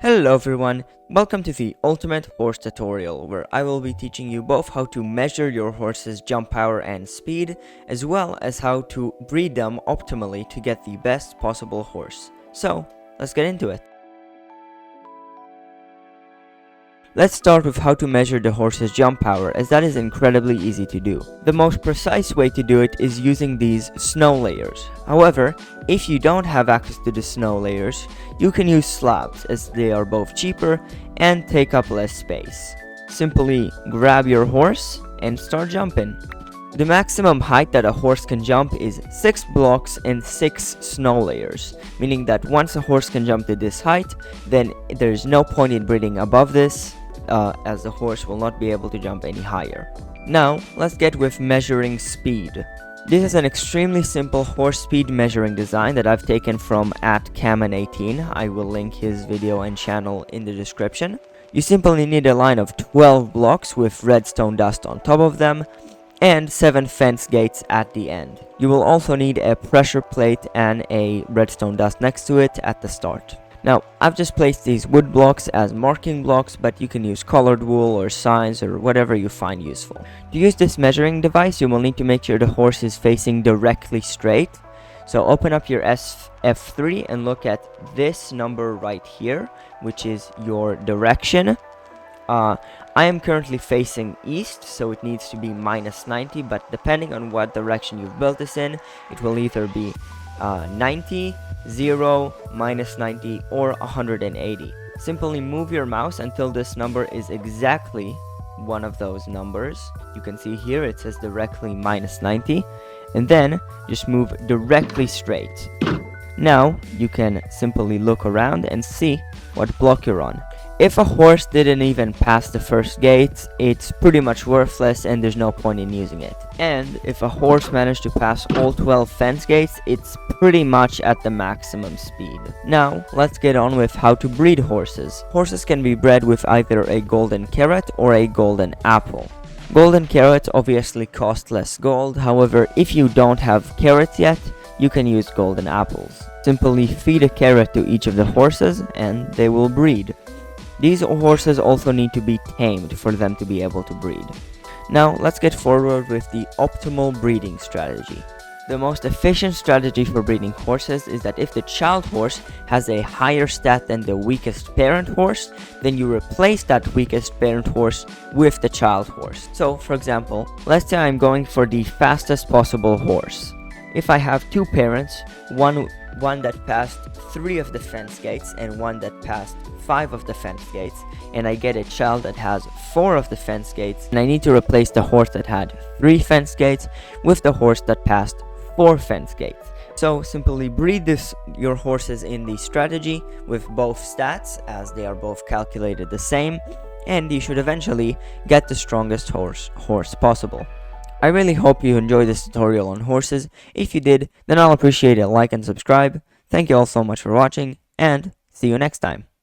Hello everyone, welcome to the Ultimate Horse Tutorial, where I will be teaching you both how to measure your horse's jump power and speed, as well as how to breed them optimally to get the best possible horse. So, let's get into it. Let's start with how to measure the horse's jump power, as that is incredibly easy to do. The most precise way to do it is using these snow layers. However, if you don't have access to the snow layers, you can use slabs, as they are both cheaper and take up less space. Simply grab your horse and start jumping. The maximum height that a horse can jump is 6 blocks and 6 snow layers, meaning that once a horse can jump to this height, then there's no point in breeding above this, as the horse will not be able to jump any higher. Now, let's get with measuring speed. This is an extremely simple horse speed measuring design that I've taken from @Kaman18. I will link his video and channel in the description. You simply need a line of 12 blocks with redstone dust on top of them, and 7 fence gates at the end. You will also need a pressure plate and a redstone dust next to it at the start. Now, I've just placed these wood blocks as marking blocks, but you can use colored wool or signs or whatever you find useful. To use this measuring device, you will need to make sure the horse is facing directly straight. So open up your F3 and look at this number right here, which is your direction. I am currently facing east, so it needs to be -90, but depending on what direction you've built this in, it will either be 90, 0, -90, or 180. Simply move your mouse until this number is exactly one of those numbers. You can see here it says directly -90, and then just move directly straight. Now you can simply look around and see what block you're on. If a horse didn't even pass the first gate, it's pretty much worthless and there's no point in using it. And if a horse managed to pass all 12 fence gates, it's pretty much at the maximum speed. Now, let's get on with how to breed horses. Horses can be bred with either a golden carrot or a golden apple. Golden carrot obviously cost less gold, however, if you don't have carrots yet, you can use golden apples. Simply feed a carrot to each of the horses and they will breed. These horses also need to be tamed for them to be able to breed. Now, let's get forward with the optimal breeding strategy. The most efficient strategy for breeding horses is that if the child horse has a higher stat than the weakest parent horse, then you replace that weakest parent horse with the child horse. So, for example, let's say I'm going for the fastest possible horse. If I have two parents, one that passed 3 of the fence gates and one that passed 5 of the fence gates, and I get a child that has 4 of the fence gates, and I need to replace the horse that had 3 fence gates with the horse that passed 4 fence gates. So simply breed your horses in the strategy with both stats, as they are both calculated the same, and you should eventually get the strongest horse possible. I really hope you enjoyed this tutorial on horses. If you did, then I'll appreciate a like and subscribe. Thank you all so much for watching, and see you next time.